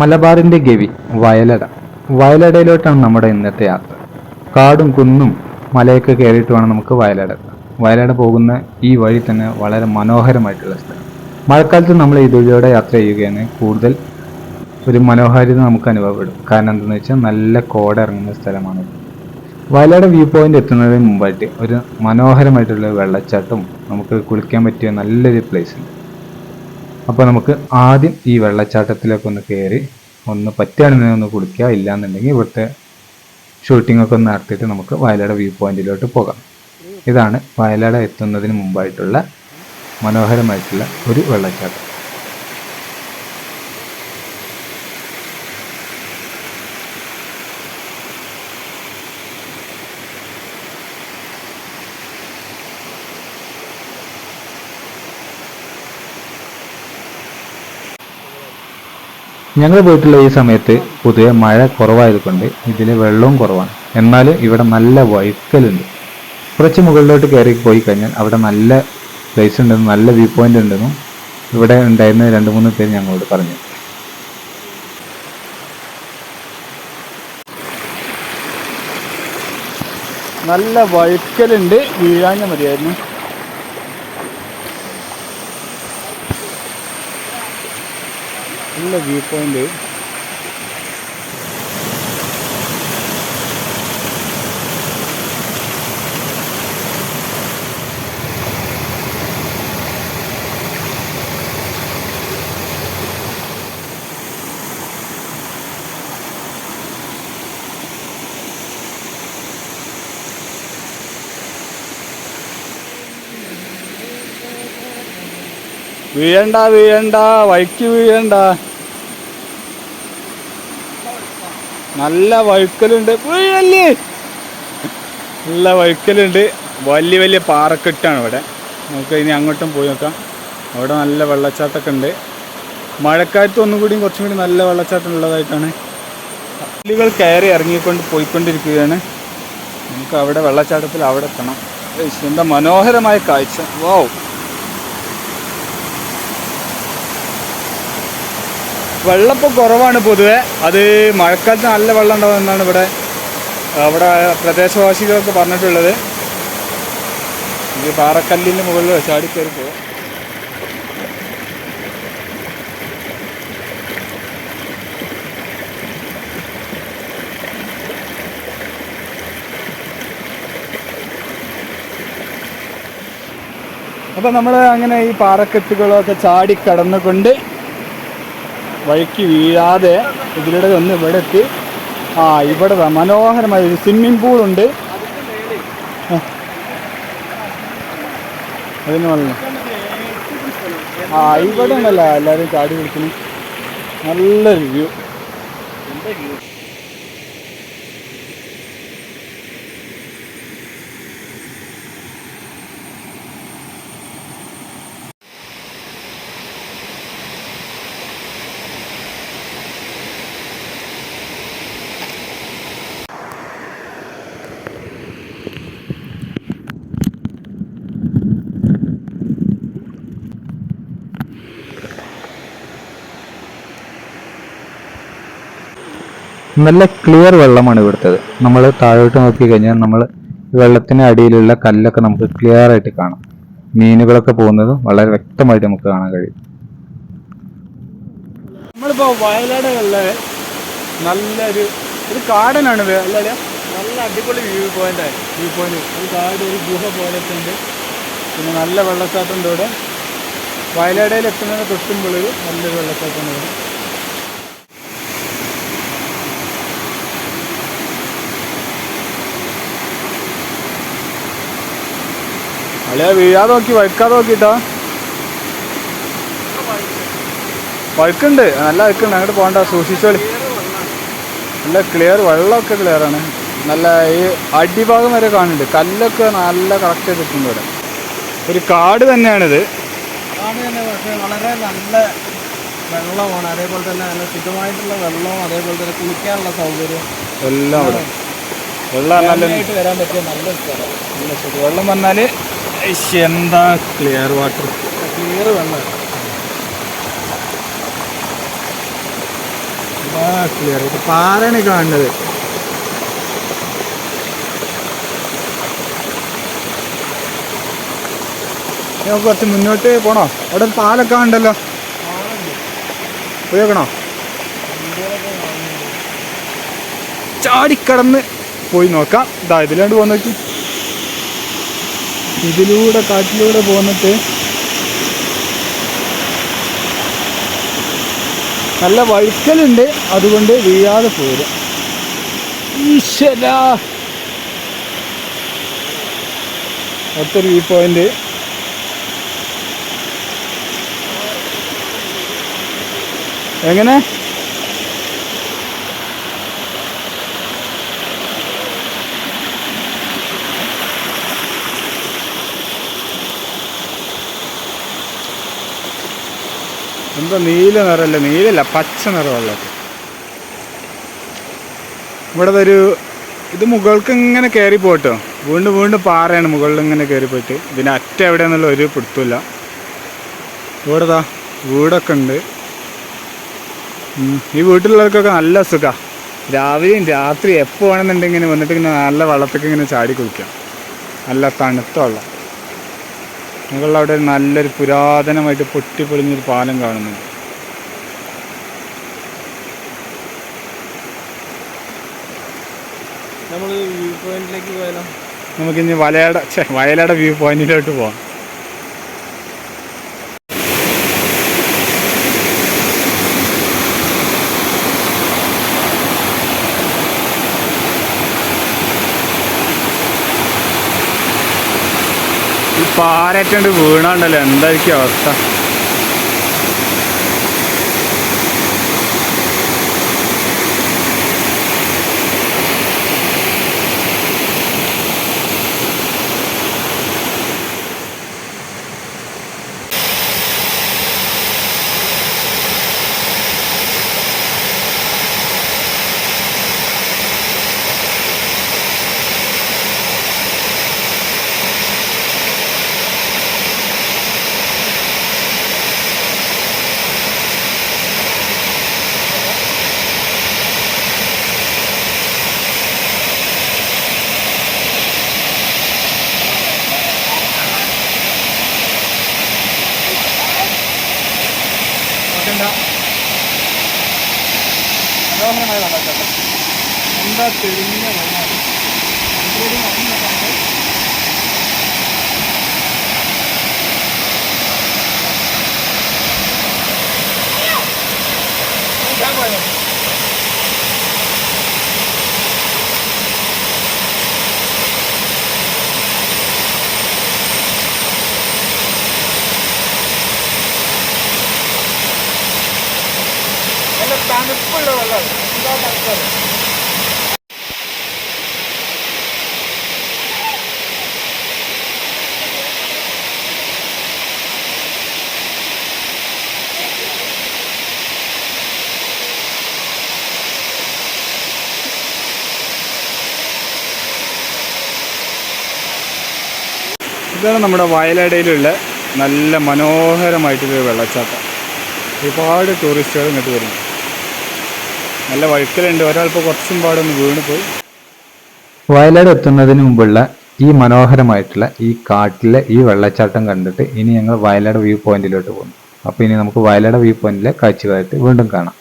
മലബാറിന്റെ ഗവി വയലട. വയലടയിലോട്ടാണ് നമ്മുടെ ഇന്നത്തെ യാത്ര. കാടും കുന്നും മലയൊക്കെ കയറിയിട്ട് വേണം നമുക്ക് വയലട. വയലട പോകുന്ന ഈ വഴി തന്നെ വളരെ മനോഹരമായിട്ടുള്ള സ്ഥലം. മഴക്കാലത്ത് നമ്മൾ ഇതിലൂടെ യാത്ര ചെയ്യുകയാണ് കൂടുതൽ ഒരു മനോഹാരിത നമുക്ക് അനുഭവപ്പെടും. കാരണം എന്താണെന്ന് വെച്ചാൽ നല്ല കോട ഇറങ്ങുന്ന സ്ഥലമാണ്. വയലട വ്യൂ പോയിന്റ് എത്തുന്നതിന് മുമ്പായിട്ട് ഒരു മനോഹരമായിട്ടുള്ള വെള്ളച്ചാട്ടവും നമുക്ക് കുളിക്കാൻ പറ്റിയ നല്ലൊരു പ്ലേസ് ഉണ്ട്. അപ്പോൾ നമുക്ക് ആദ്യം ഈ വെള്ളച്ചാട്ടത്തിലേക്ക് ഒന്ന് കയറി ഒന്ന് പറ്റുകയാണെന്നുണ്ടെങ്കിൽ ഒന്ന് കുളിക്കുക, ഇല്ലാന്നുണ്ടെങ്കിൽ ഇവിടുത്തെ ഷൂട്ടിംഗ് ഒക്കെ ഒന്ന് നടത്തിയിട്ട് നമുക്ക് വയലട വ്യൂ പോയിന്റിലോട്ട് പോകാം. ഇതാണ് വയലട എത്തുന്നതിന് മുമ്പായിട്ടുള്ള മനോഹരമായിട്ടുള്ള ഒരു വെള്ളച്ചാട്ടം. ഞങ്ങൾ പോയിട്ടുള്ള ഈ സമയത്ത് പൊതുവെ മഴ കുറവായതുകൊണ്ട് ഇതിൽ വെള്ളവും കുറവാണ്. എന്നാലും ഇവിടെ നല്ല വഴുക്കലുണ്ട്. കുറച്ച് മുകളിലോട്ട് കയറി പോയി കഴിഞ്ഞാൽ അവിടെ നല്ല പ്ലേസ് ഉണ്ടെന്നും നല്ല വ്യൂ പോയിന്റ് ഉണ്ടെന്നും ഇവിടെ ഉണ്ടായിരുന്ന 2-3 പേര് ഞങ്ങളോട് പറഞ്ഞു. നല്ല വഴുക്കലുണ്ട്, വീഴാഞ്ഞ മതിയായിരുന്നു. നല്ല വ്യൂ പോയിന്റ്. വീഴണ്ട വീഴണ്ട, വഴിക്ക് വീഴണ്ട. നല്ല വഴുക്കലുണ്ട്, വീഴല്ലേ. നല്ല വഴുക്കലുണ്ട്. വലിയ വലിയ പാറക്കെട്ടാണ് ഇവിടെ. നമുക്ക് ഇനി അങ്ങോട്ടും പോയി നോക്കാം. അവിടെ നല്ല വെള്ളച്ചാട്ടമൊക്കെ ഉണ്ട്. മഴക്കാലത്ത് ഒന്നും കൂടി കുറച്ചും കൂടി നല്ല വെള്ളച്ചാട്ടം ഉള്ളതായിട്ടാണ്. കല്ലുകൾ കയറി ഇറങ്ങിക്കൊണ്ട് പോയിക്കൊണ്ടിരിക്കുകയാണ്. നമുക്ക് അവിടെ വെള്ളച്ചാട്ടത്തിൽ അവിടെ എത്തണം. എന്താ മനോഹരമായ കാഴ്ച. വൗ. വെള്ളപ്പോൾ കുറവാണ് പൊതുവെ. അത് മഴക്കാലത്ത് നല്ല വെള്ളം ഉണ്ടാവുമെന്നാണ് അവിടെ പ്രദേശവാസികളൊക്കെ പറഞ്ഞിട്ടുള്ളത്. ഈ പാറക്കല്ലിൻ്റെ മുകളിൽ ചാടിക്കയറി പോകും. അപ്പം നമ്മൾ അങ്ങനെ ഈ പാറക്കെട്ടുകളൊക്കെ ചാടി കടന്നുകൊണ്ട് വഴിക്ക് വീഴാതെ ഇതിലൂടെ ഒന്ന് ഇവിടെ എത്തി. ഇവിടെ മനോഹരമായ ഒരു സ്വിമ്മിംഗ് പൂളുണ്ട്. അതിന് വെള്ളം ഇവിടെ ഉണ്ടല്ലോ എല്ലാവരും ചാടി കുളിക്കുന്നു. നല്ലൊരു വ്യൂ. നല്ല ക്ലിയർ വെള്ളമാണ് ഇവിടുത്തത്. നമ്മൾ താഴോട്ട് നോക്കി കഴിഞ്ഞാൽ നമ്മൾ വെള്ളത്തിന് അടിയിലുള്ള കല്ലൊക്കെ നമുക്ക് ക്ലിയർ ആയിട്ട് കാണാം. മീനുകളൊക്കെ പോകുന്നതും വളരെ വ്യക്തമായിട്ട് നമുക്ക് കാണാൻ കഴിയും. നമ്മളിപ്പോൾ വയലടയുള്ള നല്ലൊരു കാടനാണ് അല്ലേ. നല്ല അടിപൊളി വ്യൂ പോയിന്റ്. ഒരു കാട്, ഒരു ഗുഹ പോലത്തെ ഉണ്ട്. പിന്നെ നല്ല വെള്ളച്ചാട്ടം ഉണ്ട് ഇവിടെ. വയലടയിൽ എത്തുന്നതിന് തൊട്ടുമ്പോൾ നല്ലൊരു വെള്ളച്ചാട്ടം ഉണ്ട്. അല്ലേ വീഴാതെ നോക്കി, വഴുക്കാതെ നോക്കിട്ടാ. വഴുക്കുണ്ട്, നല്ല വഴുക്കുണ്ട്. അങ്ങോട്ട് പോകണ്ട, സൂക്ഷിച്ചോളി. നല്ല ക്ലിയർ, വെള്ളമൊക്കെ ക്ലിയറാണ്. നല്ല ഈ അടിഭാഗം വരെ കാണുന്നുണ്ട്. കല്ലൊക്കെ നല്ല കറക്റ്റ് ചെയ്തിട്ടുണ്ട് ഇവിടെ. ഒരു കാട് തന്നെയാണിത്. കാട് തന്നെ, പക്ഷേ വളരെ നല്ല വെള്ളമാണ്. അതേപോലെ തന്നെ നല്ല ശുദ്ധമായിട്ടുള്ള വെള്ളവും അതേപോലെ തന്നെ കുളിക്കാനുള്ള സൗകര്യം എല്ലാം ഇവിടെ. വെള്ളം നല്ലതായിട്ട് വരാൻ പറ്റിയ നല്ലൊരു സ്ഥലം. നല്ല ശരി. വെള്ളം വന്നാൽ എന്താ ക്ലിയർ വാട്ടർ, ക്ലിയർ വെള്ളം. ക്ലിയർ ആയിട്ട് പാറയാണ് കാണുന്നത്. നമുക്ക് കുറച്ച് മുന്നോട്ട് പോണോ? അവിടെ ഒരു പാലൊക്കെ ഉണ്ടല്ലോ, പോയോക്കണോ? ചാടിക്കടന്ന് പോയി നോക്കാം. ഇതാ ഇതിലാണ്ട് പോകാൻ നോക്കി. ഇതിലൂടെ കാട്ടിലൂടെ പോന്നിട്ട് നല്ല വഴുക്കലുണ്ട്, അതുകൊണ്ട് വീഴാതെ പോരും. ഈശ്വരാ, അടുത്തൊരു വ്യൂ പോയിന്റ്. എങ്ങനെ എന്താ നീല നിറമല്ല, നീലല്ല പച്ച നിറമുള്ളത്. ഇവിടെ ഒരു ഇത് മുകൾക്ക് ഇങ്ങനെ കയറി പോട്ടോ, വീണ്ടും വീണ്ടും പാറയാണ് മുകളിൽ ഇങ്ങനെ കയറി പോയിട്ട്. ഇതിന് അറ്റ എവിടെയെന്നുള്ള ഒരു പിടുത്തമില്ല. ഇവിടെ വീടൊക്കെ ഉണ്ട്. ഈ വീട്ടിലുള്ളവർക്കൊക്കെ നല്ല സുഖമാണ്. രാവിലെയും രാത്രി എപ്പോൾ വേണമെന്നുണ്ടെങ്കിൽ ഇങ്ങനെ വന്നിട്ട് ഇങ്ങനെ നല്ല വെള്ളത്തൊക്കെ ഇങ്ങനെ ചാടി കുളിക്കാം. നല്ല തണുത്ത വെള്ളം. മുകളിൽ അവിടെ നല്ലൊരു പുരാതനമായിട്ട് പൊട്ടിപ്പൊളിഞ്ഞൊരു പാലം കാണുന്നുണ്ട്. നമ്മൾ വ്യൂ പോയിന്റിലേക്ക് പോയാലോ? നമുക്കിനി വയലട വ്യൂ പോയിന്റിലോട്ട് പോകാം. ഈ പാറേറ്റണ്ട് വീണാണ്ടല്ലോ, എന്തായിരിക്കും അവസ്ഥ? മനോഹരമായ വെള്ളച്ചാട്ടം. എന്താ തെളിഞ്ഞ വെള്ളമാണ്. നല്ല തണുപ്പുള്ള വെള്ളമാണ്. എന്താ തണുപ്പാണ്. ഇതാണ് നമ്മുടെ വയലടയിലുള്ള നല്ല മനോഹരമായിട്ടൊരു വെള്ളച്ചാട്ടം. ഒരുപാട് ടൂറിസ്റ്റുകൾ ഇങ്ങോട്ട് വരുന്നു. നല്ല വഴുക്കലുണ്ട്. ഒരാളിപ്പോൾ കുറച്ചും പാടൊന്ന് വീണ് പോയി. വയലട എത്തുന്നതിന് മുമ്പുള്ള ഈ മനോഹരമായിട്ടുള്ള ഈ കാട്ടിലെ ഈ വെള്ളച്ചാട്ടം കണ്ടിട്ട് ഇനി ഞങ്ങൾ വയലട വ്യൂ പോയിന്റിലോട്ട് പോകുന്നു. അപ്പോൾ ഇനി നമുക്ക് വയലട വ്യൂ പോയിന്റിലെ കാഴ്ചകളായിട്ട് വീണ്ടും കാണാം.